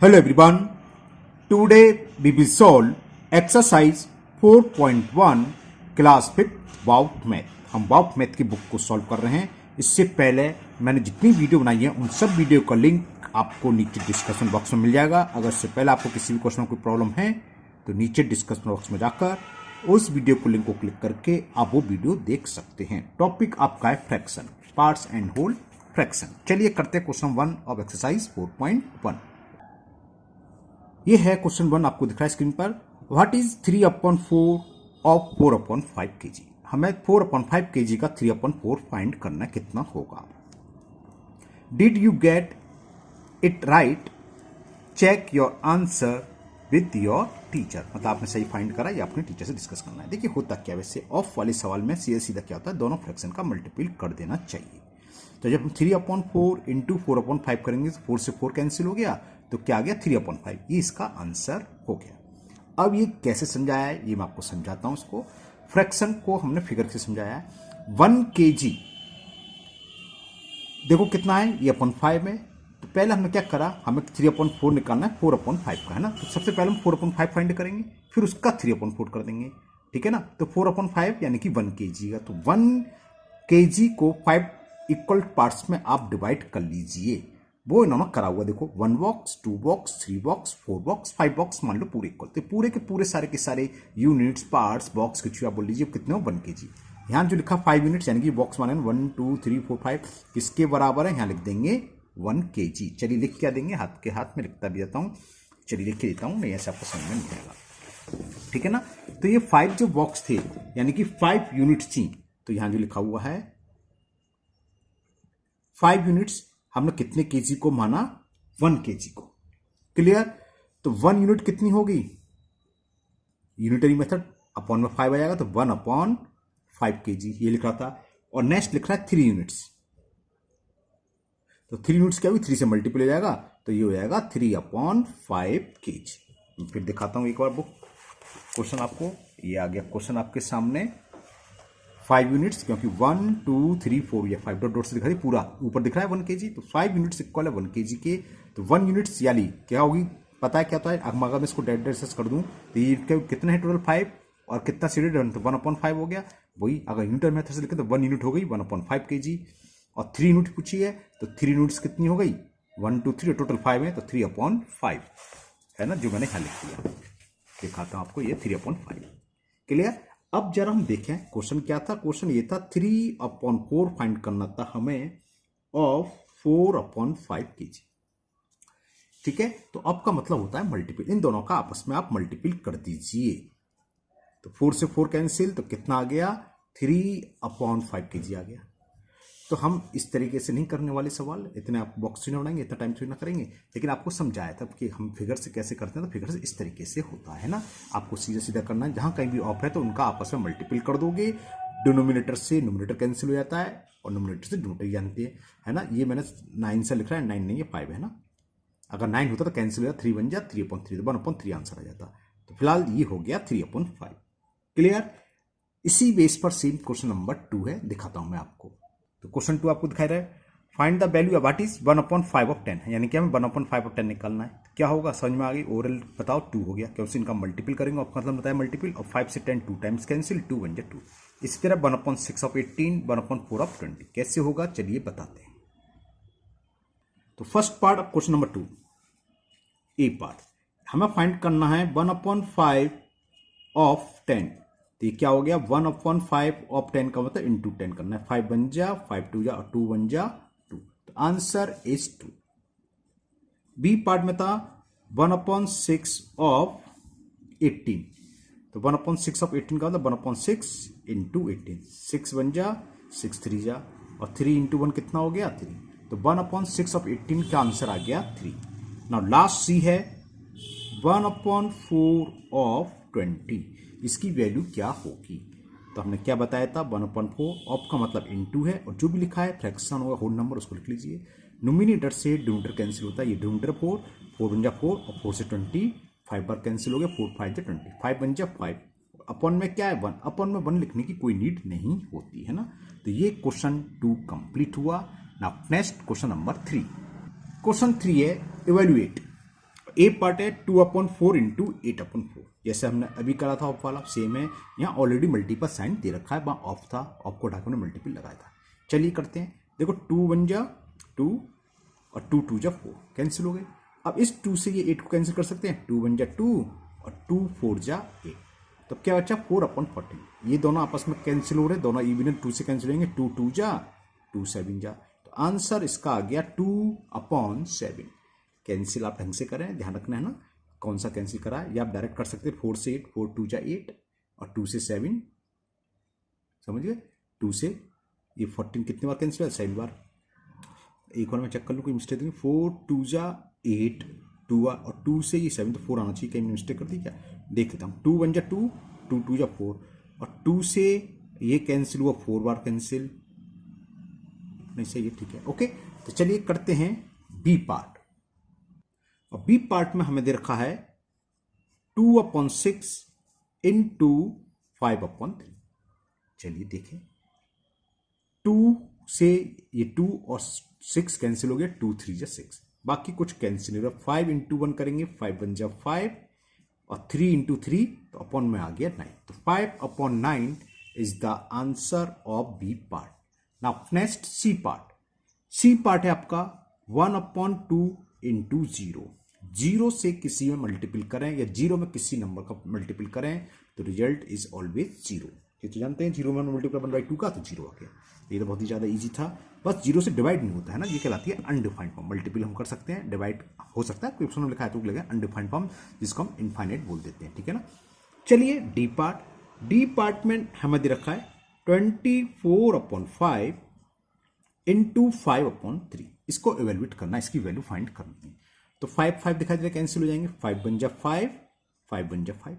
Hello everyone. Today we will solve exercise 4.1 class 5 वाउट math. हम वाउट मैथ की बुक को सॉल्व कर रहे हैं। इससे पहले मैंने जितनी वीडियो बनाई है उन सब वीडियो का लिंक आपको नीचे डिस्कशन बॉक्स में मिल जाएगा। अगर इससे पहले आपको किसी भी क्वेश्चन में कोई प्रॉब्लम है तो नीचे डिस्कशन बॉक्स में जाकर उस वीडियो को लिंक को क्लिक करके आप वो वीडियो देख सकते हैं। टॉपिक आपका है fraction, parts and whole fraction. चलिए करते हैं क्वेश्चन 1 ऑफ एक्सरसाइज 4.1। ये है क्वेश्चन 1, आपको दिख रहा है स्क्रीन पर। What is 3/4 of 4/5 kg। हमें 4/5 kg का 3/4 फाइंड करना है, कितना होगा। Did you get it right, check your answer with your teacher. मतलब आपने सही फाइंड करा या अपने टीचर से डिस्कस करना है। देखिए होता क्या, वैसे ऑफ वाले सवाल में सीधा सीधा क्या होता है, दोनों फ्रैक्शन का मल्टीपल कर देना चाहिए। तो जब हम 3/4 इंटू 4/5 करेंगे तो 4 से 4 कैंसिल हो गया, तो क्या आ गया 3/5। ये इसका आंसर हो गया। अब ये कैसे समझाया है ये मैं आपको समझाता हूं। इसको फ्रैक्शन को हमने फिगर से समझाया है। 1 kg देखो कितना है, ये 5 है। तो पहले हमने क्या करा, हमें 3/4 निकालना है 4/5 का, है ना। तो सबसे पहले हम 4/5 फाइंड करेंगे, फिर उसका 3/4 कर देंगे, ठीक है ना। तो 4/5 यानी कि 1 kg का। तो 1 kg को 5 इक्वल पार्ट्स में आप डिवाइड कर लीजिए। वो इन्होंने करा हुआ देखो, 1 box, 2 box, 3 box, 4 box, 5 box, मान लो पूरे इक्वल। तो पूरे के पूरे सारे के सारे यूनिट्स, पार्ट्स, बॉक्स कुछ भी आप बोल लीजिए, कितने हो 1 kg। यहाँ जो लिखा 5 यूनिट्स यानी कि बॉक्स माने 1 2 3 4 5 किसके बराबर है, यहाँ लिख देंगे 1 kg। चलिए लिख क्या देंगे, हाथ के हाथ में लिखता भी जाता हूँ। चलिए लिख के देता हूँ, नहीं ऐसे आपको समझ में नहीं आएगा, ठीक है ना। तो ये 5 जो बॉक्स थे यानी कि 5 यूनिट्स थी, तो यहाँ जो लिखा हुआ है 5 यूनिट्स, हमने कितने केजी को माना, 1 kg को। क्लियर। तो 1 यूनिट कितनी होगी, यूनिटरी मेथड अपॉन में 5 आ जाएगा, तो 1/5 kg ये लिख रहा था। और नेक्स्ट लिख रहा है 3 यूनिट्स। तो 3 यूनिट्स क्या हुई, 3 से मल्टीपल हो जाएगा, तो ये हो जाएगा 3/5 kg। फिर दिखाता हूं एक बार बुक क्वेश्चन आपको। ये आ गया क्वेश्चन आपके सामने। 5 यूनिट्स, क्योंकि 1 2 3 4 ये 5 डॉट डॉट से दिखा रही, पूरा ऊपर दिख रहा है 1 kg। तो 5 यूनिट्स इक्वल है 1 kg के। तो 1 यूनिट्स यानी क्या होगी, पता है क्या होता है। अगर मैं इसको डेट डिस्कस कर दूं तो ये कितने हैं टोटल 5, और कितना सीडेड, तो 1/5 हो गया। वही अगर यूनिट मेथड से लिखे तो 1 यूनिट हो गई 1/5 kg। और 3 यूनिट पूछी है तो 3 यूनिट्स कितनी हो गई, 1 2 3, टोटल 5 है तो 3/5 है ना, जो मैंने यहाँ लिख दिया। दिखाता हूं आपको, ये 3/5। क्लियर। अब जरा हम देखें क्वेश्चन क्या था। क्वेश्चन ये था 3/4 फाइंड करना था हमें ऑफ 4/5 kg, ठीक है। तो अब का मतलब होता है मल्टीपल, इन दोनों का आपस में आप मल्टीपल कर दीजिए। तो 4 से 4 कैंसिल, तो कितना आ गया 3/5 kg आ गया। तो हम इस तरीके से नहीं करने वाले सवाल, इतने आप बॉक्स थ्री ना बनाएंगे, इतना टाइम थ्री ना करेंगे। लेकिन आपको समझाया था कि हम फिगर से कैसे करते हैं, तो फिगर से इस तरीके से होता है ना। आपको सीधा सीधा करना है, जहां कहीं भी ऑफ है तो उनका आपस में मल्टीपल कर दोगे। डिनोमिनेटर से न्यूमरेटर कैंसिल हो जाता है और न्यूमरेटर से डिनोमिनेटर जानते हैं, है ना। ये मैंने 9 से लिख रहा है, 9 नहीं है 5 है ना। अगर 9 होता तो कैंसिल हो जाता, 3 बन जाता, 3/3 तो 1/3 आंसर आ जाता। तो फिलहाल ये हो गया 3/5। क्लियर। इसी बेस पर सेम क्वेश्चन नंबर 2 है, दिखाता हूं मैं आपको। तो क्वेश्चन 2 आपको दिखाई रहा है, find the value what is 1/5 of 10 है, यानी कि हमें 1/5 ऑफ 10 निकालना है। क्या होगा समझ में आ गई। ओवरऑल बताओ 2 हो गया, क्योंकि इनका मल्टीपल करेंगे, और मतलब बताया मल्टीपल। और 5 से 10 2 टाइम्स कैंसिल, 2 बन जाए 2। इसी तरह 1/6 ऑफ 18, 1/4 ऑफ 20 कैसे होगा, चलिए बताते हैं। तो first part of question number 2, A part, हमें फाइंड करना है 1/5 ऑफ 10। तो ये क्या हो गया, 1/5 ऑफ 10 का मतलब इंटू 10 करना है। 5 बन जा, 5 2 जा, 2 बन जा 2। तो आंसर इज 2। बी पार्ट में था 1/6 ऑफ 18। तो 1/6 ऑफ 18 का मतलब 1/6 इंटू 18। 6 बन जा, 6 3 जा, और 3 इंटू 1 कितना हो गया 3। तो 1/6 ऑफ 18 का आंसर आ गया 3। नाउ लास्ट सी है 1/4 ऑफ 20, इसकी वैल्यू क्या होगी। तो हमने क्या बताया था, 1/4 ऑफ का मतलब इनटू है, और जो भी लिखा है फ्रैक्शन होगा होल नंबर उसको लिख लीजिए। नोमिनेटर से डिनोमिनेटर कैंसिल होता है, ये डिनोमिनेटर 4, 4 बन जा 4, और 4 से 20 5 बार कैंसिल हो गया, 4 5 जा 20, 5 बन जा 5। अपॉन में क्या है 1, अपॉन में 1 लिखने की कोई नीड नहीं होती है ना। तो ये क्वेश्चन 2 कंप्लीट हुआ। Now next question number 3। Question 3 है इवेल्युएट ए पार्ट है 2/4 इंटू 8/4, जैसे हमने अभी करा था ऑफ वाला सेम है। यहाँ ऑलरेडी मल्टीपल साइन दे रखा है, वहाँ ऑफ था, ऑफ को उठाकर हमने मल्टीपल लगाया था। चलिए करते हैं, देखो 2 1 जा 2 और 2 2 जा 4 कैंसिल हो गए। अब इस 2 से ये 8 को कैंसिल कर सकते हैं, 2 1 जा 2 और 2 4 जा 8, तो क्या बचा 4/14। ये दोनों आपस में कैंसिल हो रहे हैं, दोनों इवन 2 से कैंसिल होंगे, 2 2 जा 2 7 जा, तो आंसर इसका आ गया 2/7। कैंसिल आप ढंग से करें, ध्यान रखना है ना कौन सा कैंसिल करा है, या आप डायरेक्ट कर सकते हैं 4 से 8, 4 2 जा 8 और 2 से 7, समझ गए, 2 से ये 14 कितनी बार कैंसिल हुआ, 7 बार। एक बार मैं चेक कर लूँ कोई मिस्टेक नहीं, 4 2 जा 8 2 और 2 से ये 7 तो 4 आना चाहिए, कहीं मिस्टेक कर दी क्या, देख लेता हूँ। 2 1 जा 2 2 2 जा 4 और 2 से ये कैंसिल हुआ 4 बार कैंसिल, नहीं सही है, ठीक है ओके। तो चलिए करते हैं बी पार्ट, और बी पार्ट में हमें दे रखा है 2/6 इंटू 5/3। चलिए देखें, 2 से ये 2 और 6 कैंसिल हो गया, 2 3 जा 6, बाकी कुछ कैंसिल हो रहा। 5 इंटू 1 करेंगे, 5 1 जा 5 और 3 इंटू 3 तो अपॉन में आ गया 9, तो 5/9 is the answer of B part. Now next C part, C part है आपका 1/2 इंटू 0, 0 से किसी में मल्टीपल करें या 0 में किसी नंबर का मल्टीपल करें तो रिजल्ट इज ऑलवेज 0। ये तो जानते हैं 0 में मल्टीपल 1/2 का तो 0 आ गया, ये तो बहुत ही ज़्यादा इजी था, बस 0 से डिवाइड नहीं होता है ना, ये कहलाती है अनडिफाइंड फॉर्म। मल्टीपल हम कर सकते हैं, डिवाइड हो सकता है, कोई ऑप्शन में लिखा है तो लगेगा अनडिफाइंड फॉर्म, जिसको हम इनफाइनाइट बोल देते हैं, ठीक है ना। चलिए डी पार्ट, डी पार्ट में हमें दे रखा है 24/5 इंटू 5/3, इसको एवेल्युएट करना, इसकी वैल्यू फाइंड करनी है। तो 5 5 दिखाई दे रहा है, कैंसिल हो जाएंगे, 5 1 जा 5 5 1 जा 5।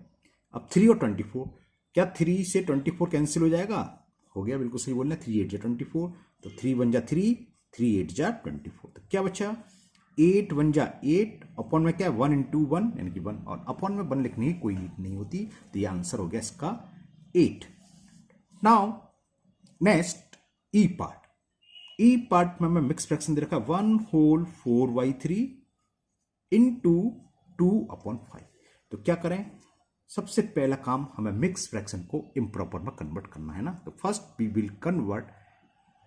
अब 3 और 24, क्या 3 से 24 कैंसिल हो जाएगा, हो गया, बिल्कुल सही बोलना, 3 8 जा 24, तो 3 1 जा 3 3 8 जा 24, तो क्या बचा 8 1 जा 8, अपॉन में क्या है 1 इंटू 1 यानी कि 1, और अपॉन में 1 लिखने की कोई नीड नहीं होती, तो ये आंसर हो गया इसका 8। नाउ नेक्स्ट ई पार्ट, ई पार्ट में मैं मिक्स फ्रैक्शन दे रखा है 1/4/3 इंटू 2/5। तो क्या करें, सबसे पहला काम हमें मिक्स फ्रैक्शन को इम्प्रॉपर में कन्वर्ट करना है ना, तो first we will convert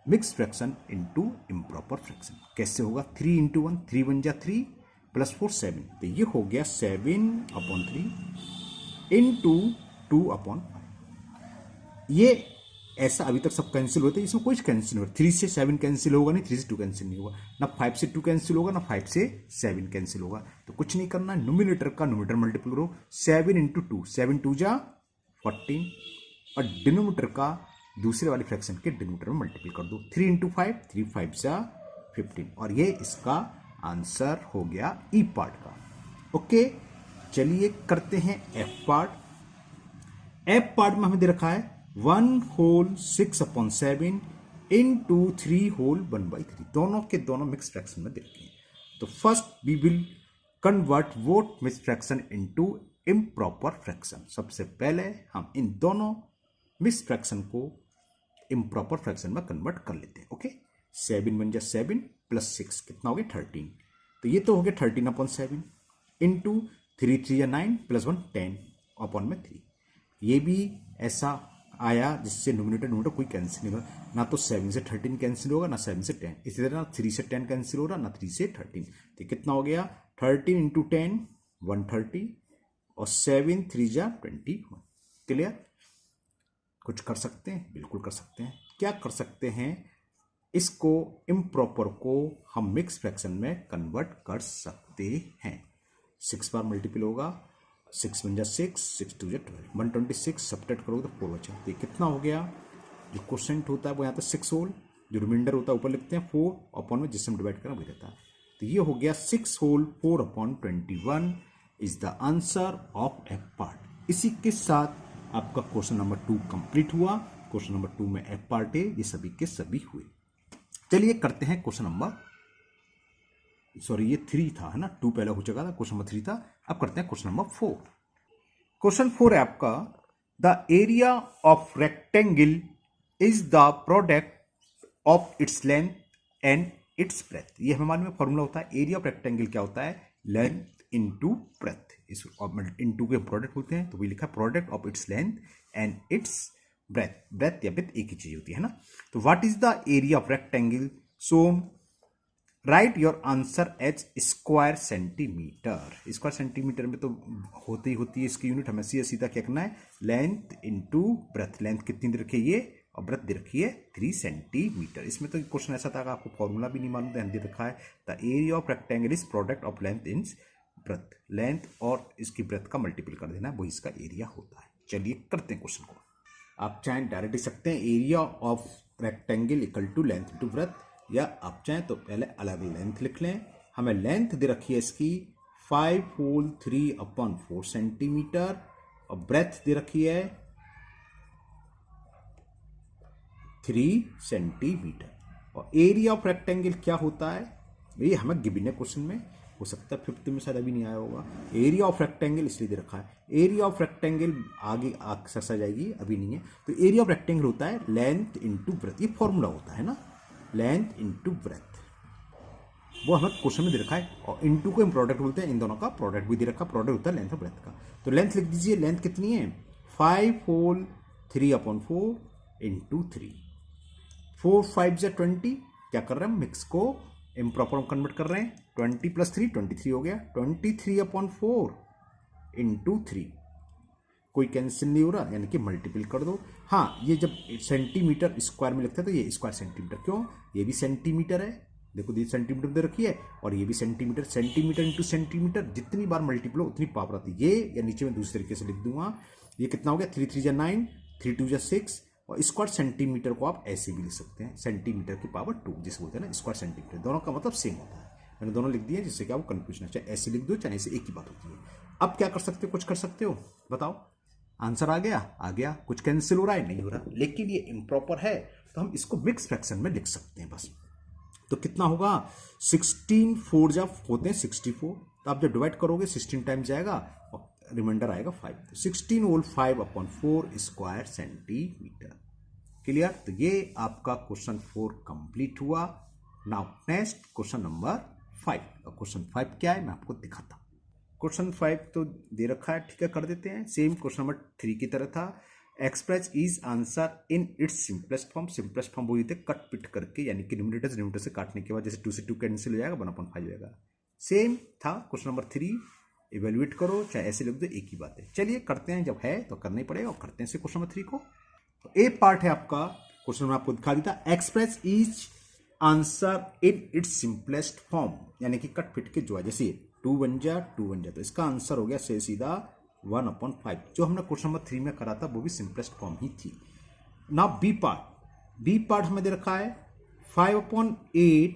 mix fraction into improper fraction. कैसे होगा, 3 इंटू 1, 3 1 जा 3 प्लस 4 7, तो ये हो गया 7/3 इंटू 2/5। ये ऐसा अभी तक सब कैंसिल होते हैं, इसमें कोई कैंसिल नहीं होगा, 3 से 7 कैंसिल होगा नहीं, 3 से 2 कैंसिल नहीं होगा, ना 5 से 2 कैंसिल होगा, ना 5 से 7 कैंसिल होगा, तो कुछ नहीं करना, न्यूमिनेटर का न्यूमिनेटर मल्टीपल करो, 7 इंटू 2, 7 2 जा 14, और डिनोमिनेटर का दूसरे वाले फ्रैक्शन के डिनोमिनेटर में मल्टीपल कर दो, 3 इंटू 5 3 5 जा 15, और ये इसका आंसर हो गया ई पार्ट का। ओके, चलिए करते हैं एफ पार्ट। एफ पार्ट में हमें दे रखा है 1/6/7 इंटू 3/1/3, दोनों के दोनों मिक्स फ्रैक्शन में दे रखे हैं। तो first we will convert both mix fraction into improper fraction. सबसे पहले हम इन दोनों मिक्स फ्रैक्शन को इम्प्रॉपर फ्रैक्शन में कन्वर्ट कर लेते हैं। ओके, 7 1 जा 7 प्लस 6 कितना हो गया 13, तो ये तो हो गया 13/7 इंटू 3 3 या 9 प्लस 1 10/3। ये भी ऐसा आया जिससे नोमिनेटर नोमिनेटर कोई कैंसिल नहीं होगा, ना तो 7 से 13 कैंसिल होगा, ना 7 से 10, इसी तरह ना 3 से 10 कैंसिल हो रहा, ना 3 से 13, तो कितना हो गया 13 इंटू 10 130 और 7 3 जा 21। क्लियर, कुछ कर सकते हैं, बिल्कुल कर सकते हैं। क्या कर सकते हैं, इसको इम्प्रॉपर को हम मिक्स फ्रैक्शन में कन्वर्ट कर सकते हैं। 6 बार मल्टीपल होगा, 6 1 जा 6 6 2 जा 12, 126 सब्ट्रैक्ट करोगे तो 4 बचा, तो ये कितना हो गया, जो क्वोशेंट होता है वो यहाँ पे 6 होल, जो रिमाइंडर होता है ऊपर लिखते हैं 4 अपॉन में जिससे हम डिवाइड करें वही रहता है, तो ये हो गया 6 whole 4/21 is the answer of F part. इसी के साथ आपका क्वेश्चन नंबर 2 कंप्लीट हुआ। क्वेश्चन नंबर 2 में एफ पार्ट है, ये सभी के सभी हुए। चलिए करते हैं क्वेश्चन नंबर, सॉरी ये 3 था है ना, 2 पहले हो चुका था, क्वेश्चन नंबर 3 था। अब करते हैं क्वेश्चन नंबर 4। क्वेश्चन 4 है आपका, the area of rectangle is the product of its length and its breath. ये हमें मालूम है, फॉर्मूला होता है एरिया ऑफ रेक्टेंगल क्या होता है, लेंथ इंटू ब्रेथ, इस इंटू के प्रोडक्ट होते हैं, तो वही लिखा product of its length and its breadth, breadth या ब्रेथ एक ही चीज होती है ना। तो what is the area of rectangle, so write your answer as square centimetre. Square centimetre में तो होती है इसकी यूनिट, हमें सीधा क्या करना है, लेंथ इंटू ब्रेथ। लेंथ कितनी दे रखी है ये, और ब्रेथ दे रखी है 3 सेंटीमीटर। इसमें तो क्वेश्चन ऐसा था कि आपको फॉर्मूला भी नहीं मालूम था, दे रखा है the area of rectangle is product of length in breadth, length और इसकी ब्रेथ का मल्टीपल कर देना, वही इसका एरिया होता है। चलिए करते हैं क्वेश्चन को। आप चाहे डायरेक्ट लिख सकते हैं area of rectangle equal to length into breadth, या आप चाहें तो पहले अलग लेंथ लिख लें। हमें लेंथ दे रखी है इसकी 5 होल 3/4 सेंटीमीटर, और ब्रेथ दे रखी है 3 सेंटीमीटर। और एरिया ऑफ रेक्टेंगल क्या होता है, ये हमें गिवन है क्वेश्चन में, हो सकता है 5th में शायद अभी नहीं आया होगा। एरिया ऑफ रेक्टेंगल इसलिए दे रखा है, एरिया ऑफ रेक्टेंगल आगे एक्सरसाइज आएगी, अभी नहीं है। तो एरिया ऑफ रेक्टेंगल होता है लेंथ इंटू ब्रेथ, ये फॉर्मूला होता है ना, लेंथ इंटू ब्रेथ, वो हमें क्वेश्चन में दे रखा है। और इंटू को हम प्रोडक्ट बोलते हैं, इन दोनों का प्रोडक्ट भी दे रखा, प्रोडक्ट होता है लेंथ और ब्रेथ का। तो लेंथ लिख दीजिए, लेंथ कितनी है 5 होल 3/4 इंटू 3, 4 5 जा 20, क्या कर रहे हैं हम, मिक्स को इम्प्रॉपर में कन्वर्ट कर रहे हैं, 20 + 3 23 हो गया, 23/4 इंटू 3, कोई कैंसिल नहीं हो रहा, यानी कि मल्टीपल कर दो। हाँ, ये जब सेंटीमीटर स्क्वायर में लिखते हैं तो ये स्क्वायर सेंटीमीटर, क्यों, ये भी सेंटीमीटर है, देखो ये सेंटीमीटर दे रखी है, और ये भी सेंटीमीटर, सेंटीमीटर इंटू सेंटीमीटर, जितनी बार मल्टीपल हो उतनी पावर आती है। ये या नीचे में दूसरे तरीके से लिख दूंगा, ये कितना हो गया 3 3 जा 9, 3 2 जा 6, और स्क्वायर सेंटीमीटर को आप ऐसे भी लिख सकते हैं, सेंटीमीटर की पावर 2 जिसे बोलते हैं ना स्क्वायर सेंटीमीटर, दोनों का मतलब सेम होता है। मैंने दोनों लिख दिए जिससे कि आपको कंफ्यूजन, चाहे ऐसे लिख दो चाहे ऐसे, एक ही बात होती है। अब क्या कर सकते हो, कुछ कर सकते हो, बताओ, आंसर आ गया, कुछ कैंसिल हो रहा है, नहीं हो रहा, लेकिन ये इम्प्रॉपर है तो हम इसको मिक्स फ्रैक्शन में लिख सकते हैं बस। तो कितना होगा, 16 4 जा होते हैं 64, तो आप जब डिवाइड करोगे 16 टाइम्स जाएगा और रिमाइंडर आएगा 5, तो 16 होल 5/4 स्क्वायर सेंटीमीटर। क्लियर, तो ये आपका क्वेश्चन 4 कंप्लीट हुआ। नाउ नेक्स्ट क्वेश्चन नंबर 5, और क्वेश्चन 5 क्या है मैं आपको दिखाता हूं। क्वेश्चन 5 तो दे रखा है, ठीक है, कर देते हैं, सेम क्वेश्चन नंबर 3 की तरह था। Express is answer in its simplest form, simplest form वो थे कट पिट करके, यानी कि न्यूमरेटर से काटने के बाद जैसे 2 से 2 कैंसिल हो जाएगा, 1/5 हो जाएगा, सेम था क्वेश्चन नंबर 3। इवेल्युएट करो चाहे ऐसे लिख दो, एक ही बात है। चलिए करते हैं, जब है तो करना ही पड़ेगा, और करते हैं से क्वेश्चन नंबर 3 को। तो ए पार्ट है आपका क्वेश्चन में, आपको दिखा देता, express is answer in its simplest form, यानी कि कट फिट के जो है, जैसे 2 1 जा 2 1 जा, तो इसका आंसर हो गया से सीधा 1/5। जो हमने क्वेश्चन नंबर 3 में करा था वो भी सिंपलेस्ट फॉर्म ही थी। ना बी पार्ट हमें दे रखा है 5/8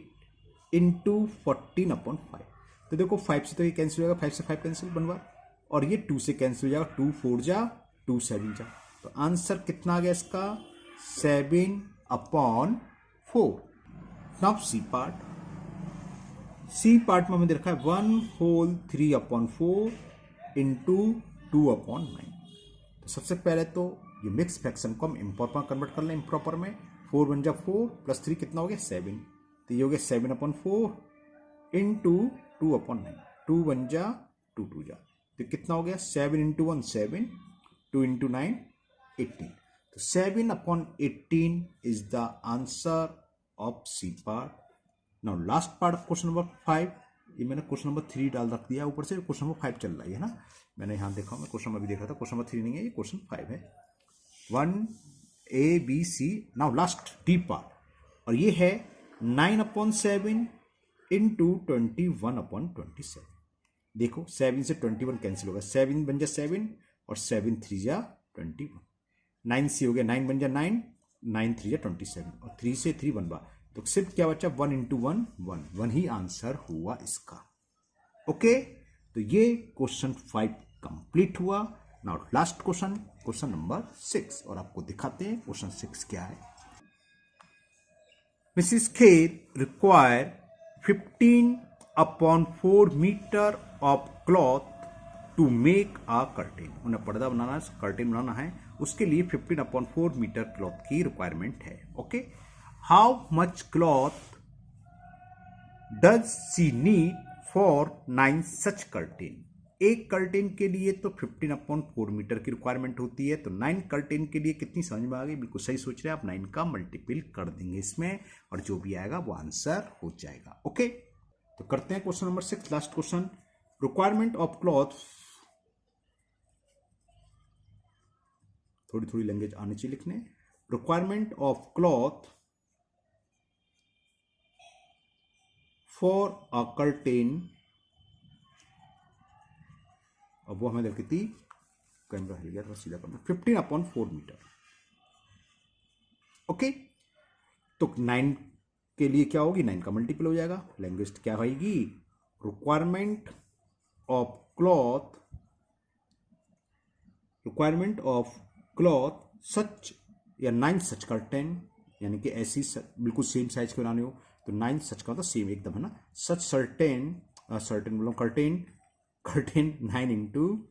इंटू 14/5, तो देखो 5 से तो ये कैंसिल हो जाएगा, 5 से 5 कैंसिल बनवा, और ये 2 से कैंसिल हो जाएगा, 2 4 जा 2 7 जा, तो आंसर कितना आ गया इसका 7/4। नाउ सी पार्ट में हमें दे रखा है 1 होल 3/4 इंटू 2/9। तो सबसे पहले तो ये मिक्स फ्रैक्शन को हम इम्प्रॉपर कन्वर्ट कर लें, इम्प्रॉपर में 4 1 जा 4 + 3 कितना हो गया 7, तो ये हो गया 7/4 इंटू 2/9, 2 1 जा 2 2 जा, तो कितना हो गया 7 × 1 7, 2 × 9 18, तो 7/18 is the answer of C part. Now last part of question number 5, ये मैंने क्वेश्चन नंबर 3 डाल रख दिया ऊपर से, क्वेश्चन नंबर 5 चल रहा है ना, मैंने यहाँ देखा, मैं क्वेश्चन नंबर भी देख रहा था, क्वेश्चन नंबर 3 नहीं है, ये क्वेश्चन 5 है, 1 A B C। Now last D part, और ये है 9/7 इंटू 21/27। देखो 7 से 21 कैंसिल होगा, 7 बन जा 7 और 7 3 जा 21, 9 से हो गया 9 बन जा 9, 9 3 जा 27, और 3 से 3 बनवा, तो सिर्फ क्या बचा 1 × 1 1, 1 ही आंसर हुआ इसका। ओके, तो ये क्वेश्चन 5 कंप्लीट हुआ। Now last question, question number 6, और आपको दिखाते हैं क्वेश्चन 6 क्या है। Mrs Kher require 15/4 metre of cloth to make a curtain, उन्हें पर्दा बनाना है, कर्टेन बनाना है, उसके लिए 15/4 मीटर क्लॉथ की रिक्वायरमेंट है। Okay, how much cloth does she need for 9 such curtain. एक कर्टेन के लिए तो 15/4 मीटर की रिक्वायरमेंट होती है, तो 9 कर्टेन के लिए कितनी समझ में आ गई? बिल्कुल सही सोच रहे हैं आप, 9 का मल्टीपल कर देंगे इसमें और जो भी आएगा वो आंसर हो जाएगा। ओके, तो करते हैं question number 6, last question. Requirement of cloth, थोड़ी थोड़ी लैंग्वेज आनी चाहिए लिखने। Requirement of cloth for a curtain, अब वो हमें लगी थी, कैमरा हिल गया था, सीधा करना, 15/4 मीटर। ओके, तो 9 के लिए क्या होगी? 9 का मल्टीपल हो जाएगा। लैंग्वेज क्या होगी? रिक्वायरमेंट ऑफ क्लॉथ सच या 9 सच कर्टेन, यानी कि ऐसी बिल्कुल सेम साइज के बनाने हो तो 9 सच का मतलब सेम एकदम है ना, सच सर्टेन बोलो कर्टेन 9 इंटू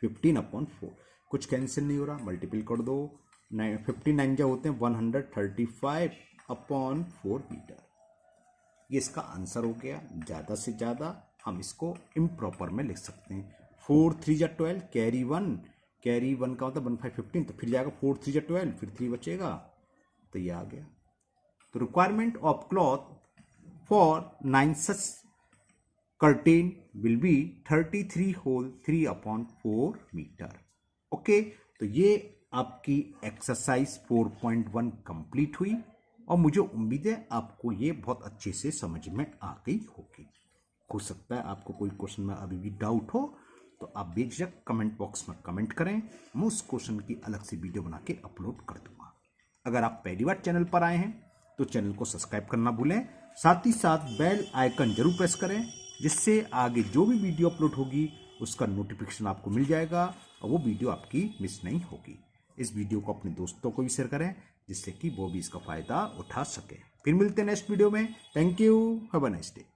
15/4, कुछ कैंसिल नहीं हो रहा, मल्टीपल कर दो। 59 जो होते हैं 135/4 मीटर। ये इसका आंसर हो गया। ज़्यादा से ज़्यादा हम इसको इम्प्रॉपर में लिख सकते हैं। 4 3 जा 12, कैरी 1 का मतलब 1 5 15, तो फिर जाएगा 4 3 जा 12, फिर 3 बचेगा, तो ये आ गया। तो requirement of cloth for 9 such curtain will be 33 whole 3/4 metre. Okay, तो ये आपकी एक्सरसाइज 4.1 कंप्लीट हुई और मुझे उम्मीद है आपको ये बहुत अच्छे से समझ में आ गई होगी। हो सकता है आपको कोई क्वेश्चन में अभी भी डाउट हो तो आप बेझिझक कमेंट बॉक्स में कमेंट करें, मैं उस क्वेश्चन की अलग से वीडियो बना के अपलोड कर दूंगा। अगर आप पहली बार चैनल पर आए हैं तो चैनल को सब्सक्राइब करना भूलें, साथ ही साथ बेल आइकन जरूर प्रेस करें, जिससे आगे जो भी वीडियो अपलोड होगी उसका नोटिफिकेशन आपको मिल जाएगा और वो वीडियो आपकी मिस नहीं होगी। इस वीडियो को अपने दोस्तों को भी शेयर करें, जिससे कि वो भी इसका फायदा उठा सके। फिर मिलते हैं नेक्स्ट वीडियो में। Thank you, have a nice day.